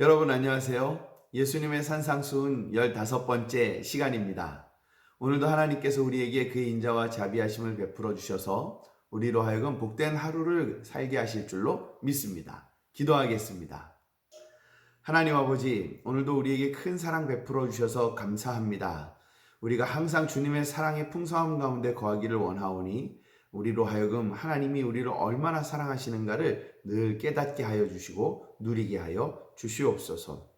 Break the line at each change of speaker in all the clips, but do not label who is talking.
여러분 안녕하세요. 예수님의 산상수훈 15번째 시간입니다. 오늘도 하나님께서 우리에게 그의 인자와 자비하심을 베풀어 주셔서 우리로 하여금 복된 하루를 살게 하실 줄로 믿습니다. 기도하겠습니다. 하나님 아버지, 오늘도 우리에게 큰 사랑 베풀어 주셔서 감사합니다. 우리가 항상 주님의 사랑의 풍성함 가운데 거하기를 원하오니 우리로 하여금 하나님이 우리를 얼마나 사랑하시는가를 늘 깨닫게 하여 주시고 누리게 하여 주시옵소서.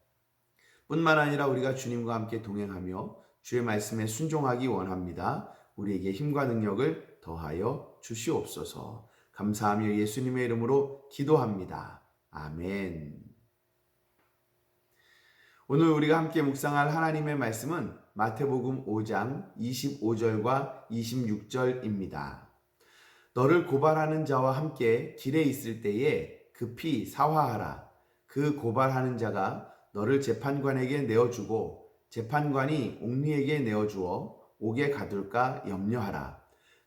뿐만 아니라 우리가 주님과 함께 동행하며 주의 말씀에 순종하기 원합니다. 우리에게 힘과 능력을 더하여 주시옵소서. 감사하며 예수님의 이름으로 기도합니다. 아멘. 오늘 우리가 함께 묵상할 하나님의 말씀은 마태복음 5장 25절과 26절입니다. 너를 고발하는 자와 함께 길에 있을 때에 급히 사화하라. 그 고발하는 자가 너를 재판관에게 내어주고 재판관이 옥리에게 내어주어 옥에 가둘까 염려하라.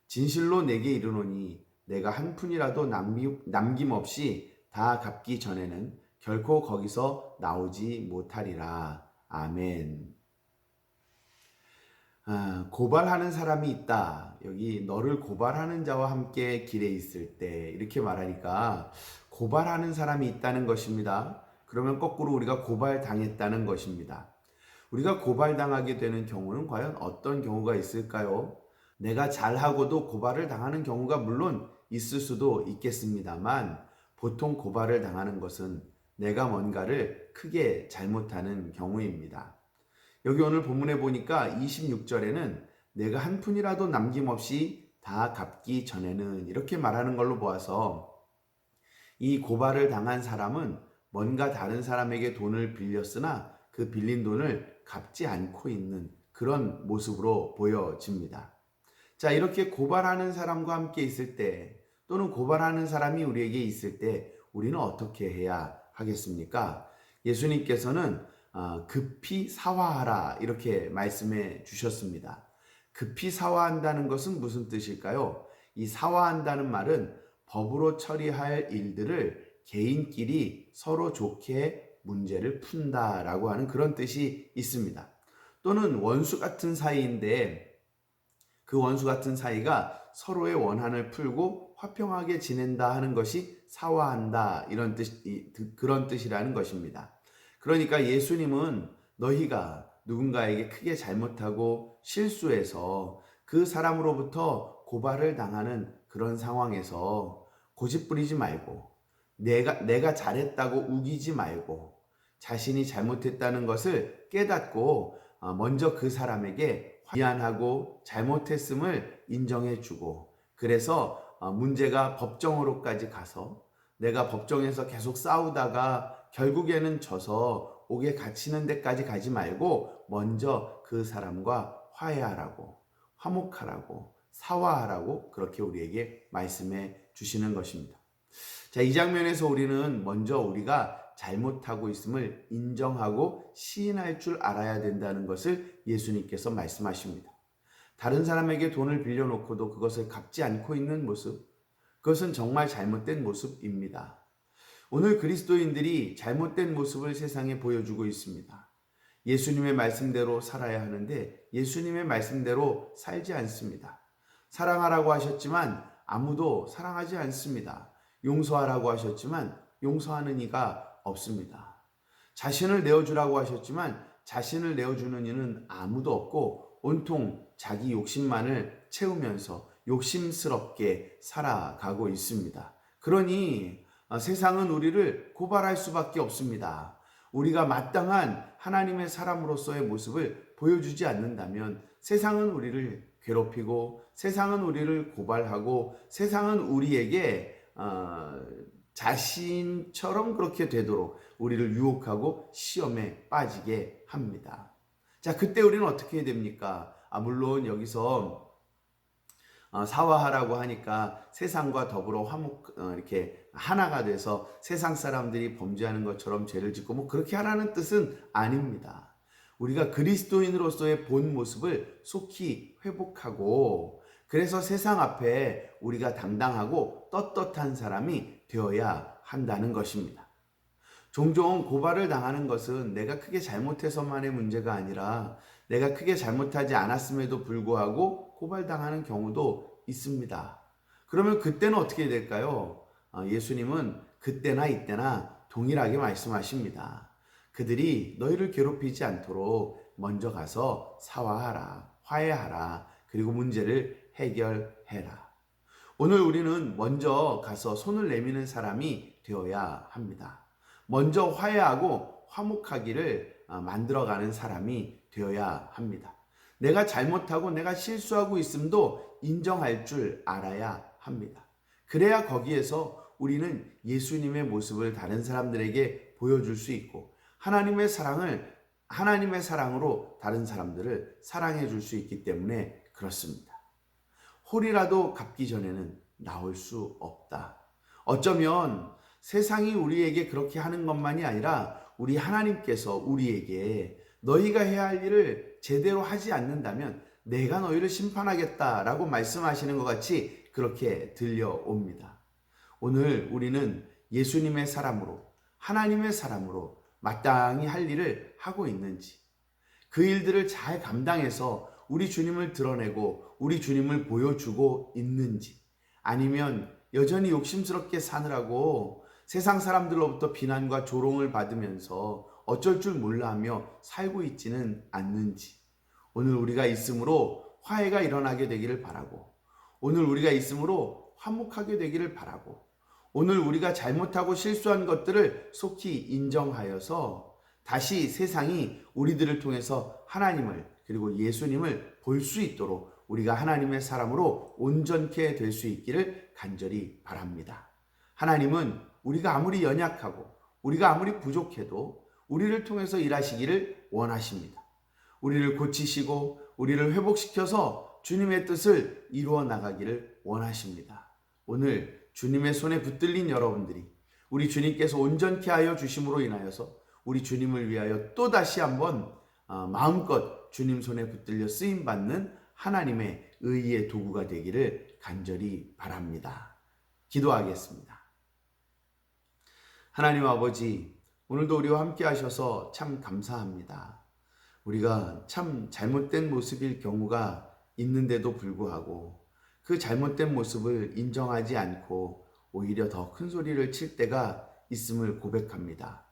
진실로 내게 이르노니 내가 한 푼이라도 남김없이 다 갚기 전에는 결코 거기서 나오지 못하리라. 아멘. 고발하는 사람이 있다. 여기 너를 고발하는 자와 함께 길에 있을 때 이렇게 말하니까 고발하는 사람이 있다는 것입니다. 그러면 거꾸로 우리가 고발당했다는 것입니다. 우리가 고발당하게 되는 경우는 과연 어떤 경우가 있을까요? 내가 잘하고도 고발을 당하는 경우가 물론 있을 수도 있겠습니다만 보통 고발을 당하는 것은 내가 뭔가를 크게 잘못하는 경우입니다. 여기 오늘 본문에 보니까 26절에는 내가 한 푼이라도 남김없이 다 갚기 전에는 이렇게 말하는 걸로 보아서 이 고발을 당한 사람은 뭔가 다른 사람에게 돈을 빌렸으나 그 빌린 돈을 갚지 않고 있는 그런 모습으로 보여집니다. 자, 이렇게 고발하는 사람과 함께 있을 때 또는 고발하는 사람이 우리에게 있을 때 우리는 어떻게 해야 하겠습니까? 예수님께서는 급히 사화하라 이렇게 말씀해 주셨습니다. 급히 사화한다는 것은 무슨 뜻일까요? 이 사화한다는 말은 법으로 처리할 일들을 개인끼리 서로 좋게 문제를 푼다라고 하는 그런 뜻이 있습니다. 또는 원수 같은 사이인데 그 원수 같은 사이가 서로의 원한을 풀고 화평하게 지낸다 하는 것이 사화한다 이런 그런 뜻이라는 것입니다. 그러니까 예수님은 너희가 누군가에게 크게 잘못하고 실수해서 그 사람으로부터 고발을 당하는 그런 상황에서 고집부리지 말고 내가 잘했다고 우기지 말고 자신이 잘못했다는 것을 깨닫고 먼저 그 사람에게 미안하고 잘못했음을 인정해주고 그래서 문제가 법정으로까지 가서 내가 법정에서 계속 싸우다가 결국에는 져서 옥에 갇히는 데까지 가지 말고 먼저 그 사람과 화해하라고 화목하라고 사화하라고 그렇게 우리에게 말씀해 주시는 것입니다. 자, 이 장면에서 우리는 먼저 우리가 잘못하고 있음을 인정하고 시인할 줄 알아야 된다는 것을 예수님께서 말씀하십니다. 다른 사람에게 돈을 빌려놓고도 그것을 갚지 않고 있는 모습, 그것은 정말 잘못된 모습입니다. 오늘 그리스도인들이 잘못된 모습을 세상에 보여주고 있습니다. 예수님의 말씀대로 살아야 하는데 예수님의 말씀대로 살지 않습니다. 사랑하라고 하셨지만 아무도 사랑하지 않습니다. 용서하라고 하셨지만 용서하는 이가 없습니다. 자신을 내어주라고 하셨지만 자신을 내어주는 이는 아무도 없고 온통 자기 욕심만을 채우면서 욕심스럽게 살아가고 있습니다. 그러니 세상은 우리를 고발할 수밖에 없습니다. 우리가 마땅한 하나님의 사람으로서의 모습을 보여주지 않는다면 세상은 우리를 괴롭히고 세상은 우리를 고발하고 세상은 우리에게 자신처럼 그렇게 되도록 우리를 유혹하고 시험에 빠지게 합니다. 자, 그때 우리는 어떻게 해야 됩니까? 물론 여기서 사화하라고 하니까 세상과 더불어 이렇게 하나가 돼서 세상 사람들이 범죄하는 것처럼 죄를 짓고 그렇게 하라는 뜻은 아닙니다. 우리가 그리스도인으로서의 본 모습을 속히 회복하고 그래서 세상 앞에 우리가 당당하고 떳떳한 사람이 되어야 한다는 것입니다. 종종 고발을 당하는 것은 내가 크게 잘못해서만의 문제가 아니라 내가 크게 잘못하지 않았음에도 불구하고 고발당하는 경우도 있습니다. 그러면 그때는 어떻게 될까요? 예수님은 그때나 이때나 동일하게 말씀하십니다. 그들이 너희를 괴롭히지 않도록 먼저 가서 사과하라, 화해하라, 그리고 문제를 해결해라. 오늘 우리는 먼저 가서 손을 내미는 사람이 되어야 합니다. 먼저 화해하고 화목하기를 만들어가는 사람이 되어야 합니다. 내가 잘못하고 내가 실수하고 있음도 인정할 줄 알아야 합니다. 그래야 거기에서 우리는 예수님의 모습을 다른 사람들에게 보여줄 수 있고 하나님의 사랑으로 다른 사람들을 사랑해 줄 수 있기 때문에 그렇습니다. 홀이라도 갚기 전에는 나올 수 없다. 어쩌면 세상이 우리에게 그렇게 하는 것만이 아니라 우리 하나님께서 우리에게 너희가 해야 할 일을 제대로 하지 않는다면 내가 너희를 심판하겠다라고 말씀하시는 것 같이 그렇게 들려옵니다. 오늘 우리는 예수님의 사람으로 하나님의 사람으로 마땅히 할 일을 하고 있는지 그 일들을 잘 감당해서 우리 주님을 드러내고 우리 주님을 보여주고 있는지 아니면 여전히 욕심스럽게 사느라고 세상 사람들로부터 비난과 조롱을 받으면서 어쩔 줄 몰라 하며 살고 있지는 않는지 오늘 우리가 있음으로 화해가 일어나게 되기를 바라고 오늘 우리가 있음으로 화목하게 되기를 바라고 오늘 우리가 잘못하고 실수한 것들을 속히 인정하여서 다시 세상이 우리들을 통해서 하나님을 그리고 예수님을 볼 수 있도록 우리가 하나님의 사람으로 온전케 될 수 있기를 간절히 바랍니다. 하나님은 우리가 아무리 연약하고 우리가 아무리 부족해도 우리를 통해서 일하시기를 원하십니다. 우리를 고치시고 우리를 회복시켜서 주님의 뜻을 이루어 나가기를 원하십니다. 오늘 주님의 손에 붙들린 여러분들이 우리 주님께서 온전케 하여 주심으로 인하여서 우리 주님을 위하여 또다시 한번 마음껏 주님 손에 붙들려 쓰임받는 하나님의 의의 도구가 되기를 간절히 바랍니다. 기도하겠습니다. 하나님 아버지, 오늘도 우리와 함께 하셔서 참 감사합니다. 우리가 참 잘못된 모습일 경우가 있는데도 불구하고 그 잘못된 모습을 인정하지 않고 오히려 더 큰 소리를 칠 때가 있음을 고백합니다.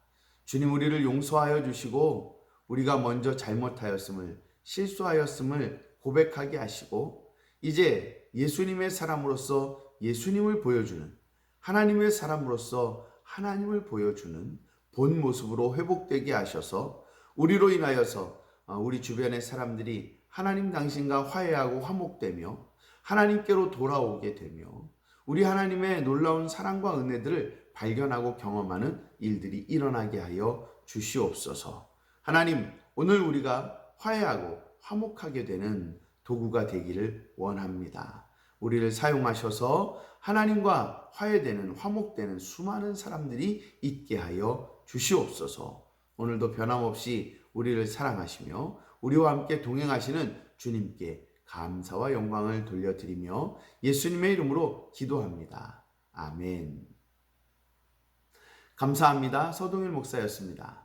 주님, 우리를 용서하여 주시고 우리가 먼저 잘못하였음을 실수하였음을 고백하게 하시고 이제 예수님의 사람으로서 예수님을 보여주는 하나님의 사람으로서 하나님을 보여주는 본 모습으로 회복되게 하셔서 우리로 인하여서 우리 주변의 사람들이 하나님 당신과 화해하고 화목되며 하나님께로 돌아오게 되며 우리 하나님의 놀라운 사랑과 은혜들을 발견하고 경험하는 일들이 일어나게 하여 주시옵소서. 하나님, 오늘 우리가 화해하고 화목하게 되는 도구가 되기를 원합니다. 우리를 사용하셔서 하나님과 화해되는 화목되는 수많은 사람들이 있게 하여 주시옵소서. 오늘도 변함없이 우리를 사랑하시며 우리와 함께 동행하시는 주님께 감사와 영광을 돌려드리며 예수님의 이름으로 기도합니다. 아멘. 감사합니다. 서동일 목사였습니다.